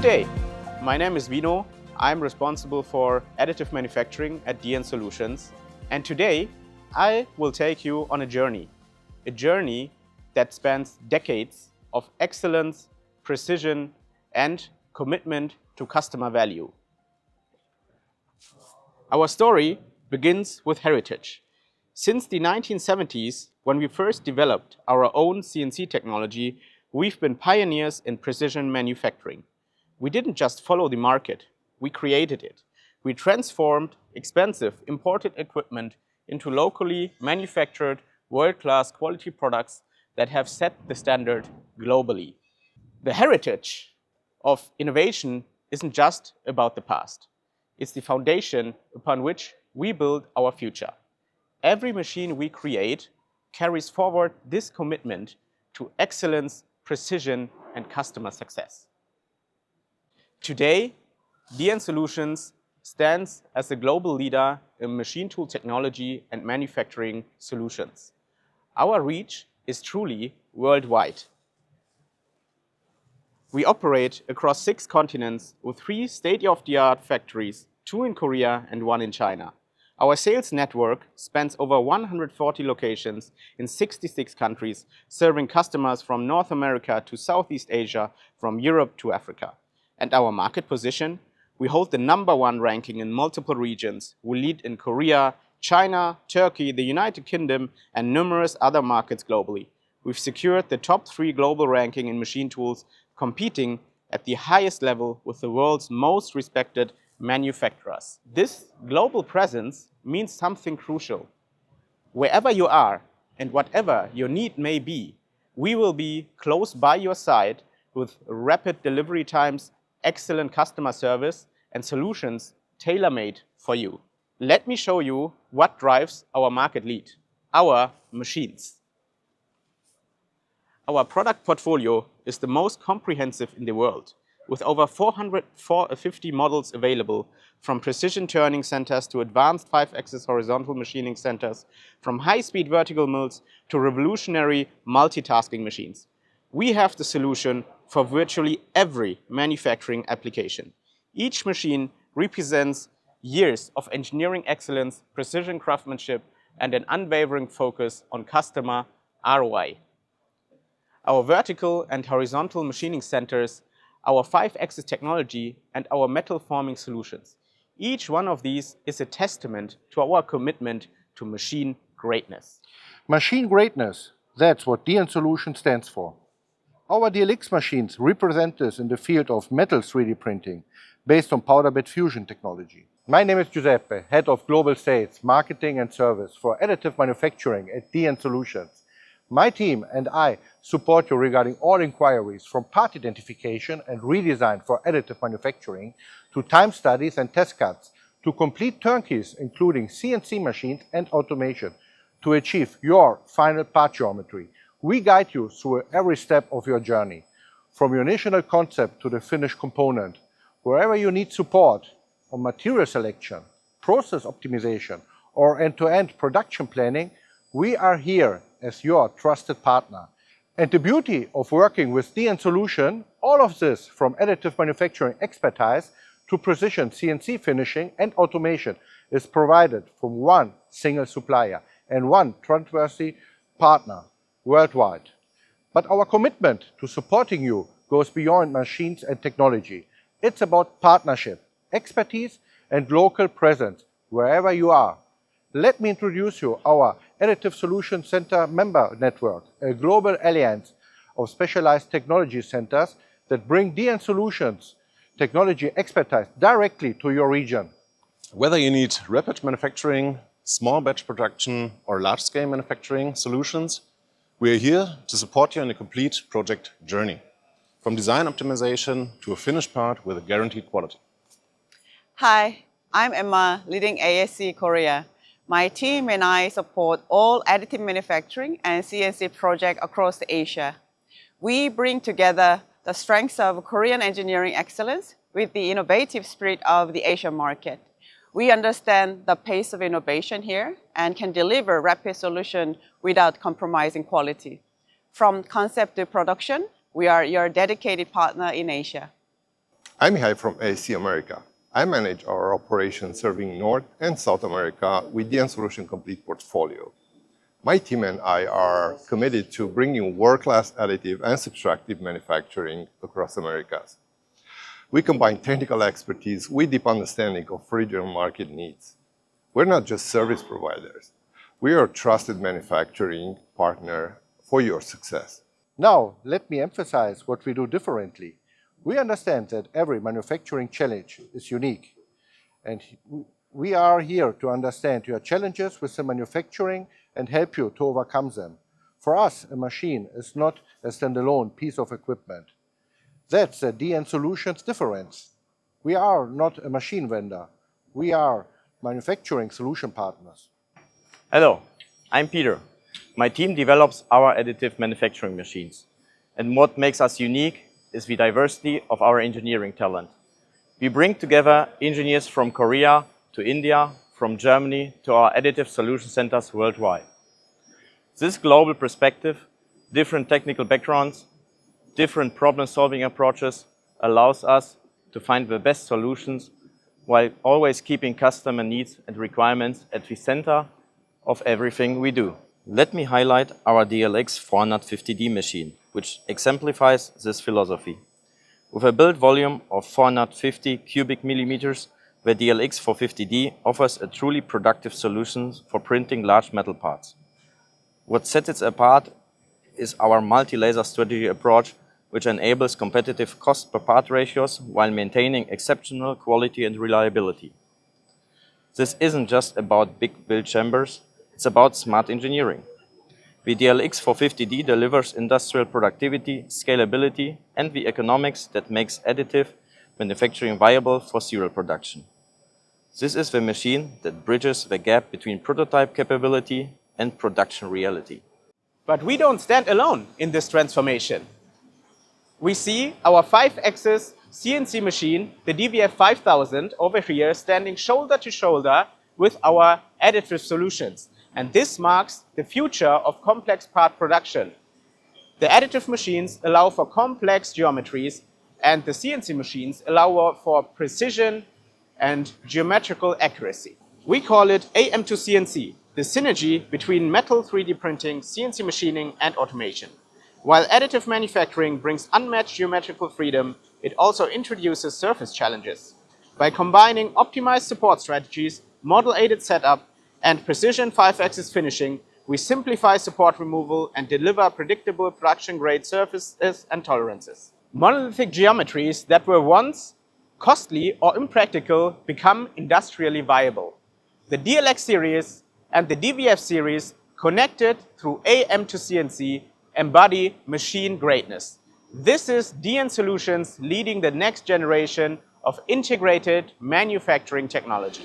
day, my name is Vino. I'm responsible for additive manufacturing at DN Solutions. And today, I will take you on a journey that spans decades of excellence, precision, and commitment to customer value. Our story begins with heritage. Since the 1970s, when we first developed our own CNC technology, we've been pioneers in precision manufacturing. We didn't just follow the market, we created it. We transformed expensive imported equipment into locally manufactured, world-class quality products that have set the standard globally. The heritage of innovation isn't just about the past. It's the foundation upon which we build our future. Every machine we create carries forward this commitment to excellence, precision, and customer success. Today, DN Solutions stands as a global leader in machine tool technology and manufacturing solutions. Our reach is truly worldwide. We operate across 6 continents with 3 state-of-the-art factories, 2 in Korea and 1 in China. Our sales network spans over 140 locations in 66 countries, serving customers from North America to Southeast Asia, from Europe to Africa. And our market position? We hold the #1 ranking in multiple regions. We lead in Korea, China, Turkey, the United Kingdom, and numerous other markets globally. We've secured the top 3 global ranking in machine tools, competing at the highest level with the world's most respected manufacturers. This global presence means something crucial. Wherever you are and whatever your need may be, we will be close by your side with rapid delivery times, excellent customer service, and solutions tailor-made for you. Let me show you what drives our market lead: our machines. Our product portfolio is the most comprehensive in the world, with over 450 models available, from precision turning centers to advanced 5-axis horizontal machining centers, from high-speed vertical mills to revolutionary multitasking machines. We have the solution for virtually every manufacturing application. Each machine represents years of engineering excellence, precision craftsmanship, and an unwavering focus on customer ROI. Our vertical and horizontal machining centers, our 5-axis technology, and our metal forming solutions. Each one of these is a testament to our commitment to machine greatness. Machine greatness, that's what DN Solution stands for. Our DLX machines represent this in the field of metal 3D printing based on powder bed fusion technology. My name is Giuseppe, Head of Global Sales, Marketing and Service for Additive Manufacturing at DN Solutions. My team and I support you regarding all inquiries from part identification and redesign for additive manufacturing to time studies and test cuts to complete turnkeys including CNC machines and automation to achieve your final part geometry. We guide you through every step of your journey, from your initial concept to the finished component. Wherever you need support on material selection, process optimization, or end-to-end production planning, we are here as your trusted partner. And the beauty of working with DN Solution, all of this from additive manufacturing expertise to precision CNC finishing and automation is provided from one single supplier and one trustworthy partner worldwide. But our commitment to supporting you goes beyond machines and technology. It's about partnership, expertise, and local presence wherever you are. Let me introduce you our Additive Solution Center member network, a global alliance of specialized technology centers that bring DN Solutions technology expertise directly to your region. Whether you need rapid manufacturing, small batch production, or large-scale manufacturing solutions, we are here to support you in a complete project journey, from design optimization to a finished part with a guaranteed quality. Hi, I'm Emma, leading ASC Korea. My team and I support all additive manufacturing and CNC projects across Asia. We bring together the strengths of Korean engineering excellence with the innovative spirit of the Asian market. We understand the pace of innovation here and can deliver rapid solutions without compromising quality. From concept to production, we are your dedicated partner in Asia. I'm Mihai from ASC America. I manage our operations serving North and South America with the Solution Complete portfolio. My team and I are committed to bringing world-class additive and subtractive manufacturing across Americas. We combine technical expertise with deep understanding of regional market needs. We're not just service providers. We are a trusted manufacturing partner for your success. Now, let me emphasize what we do differently. We understand that every manufacturing challenge is unique, and we are here to understand your challenges with the manufacturing and help you to overcome them. For us, a machine is not a standalone piece of equipment. That's the DN Solutions difference. We are not a machine vendor. We are manufacturing solution partners. Hello, I'm Peter. My team develops our additive manufacturing machines. And what makes us unique is the diversity of our engineering talent. We bring together engineers from Korea to India, from Germany to our Additive Solution Centers worldwide. This global perspective, different technical backgrounds, different problem-solving approaches allows us to find the best solutions while always keeping customer needs and requirements at the center of everything we do. Let me highlight our DLX 450D machine, which exemplifies this philosophy. With a build volume of 450 cubic millimeters, the DLX 450D offers a truly productive solution for printing large metal parts. What sets it apart is our multi-laser strategy approach, which enables competitive cost per part ratios while maintaining exceptional quality and reliability. This isn't just about big build chambers, it's about smart engineering. The DLX 450D delivers industrial productivity, scalability, and the economics that makes additive manufacturing viable for serial production. This is the machine that bridges the gap between prototype capability and production reality. But we don't stand alone in this transformation. We see our 5-axis CNC machine, the DVF 5000, over here standing shoulder to shoulder with our additive solutions. And this marks the future of complex part production. The additive machines allow for complex geometries, and the CNC machines allow for precision and geometrical accuracy. We call it AM2CNC, the synergy between metal 3D printing, CNC machining, and automation. While additive manufacturing brings unmatched geometrical freedom, it also introduces surface challenges. By combining optimized support strategies, model-aided setup, and precision 5-axis finishing, we simplify support removal and deliver predictable production-grade surfaces and tolerances. Monolithic geometries that were once costly or impractical become industrially viable. The DLX series and the DVF series, connected through AM2CNC, embody machine greatness. This is DN Solutions leading the next generation of integrated manufacturing technology.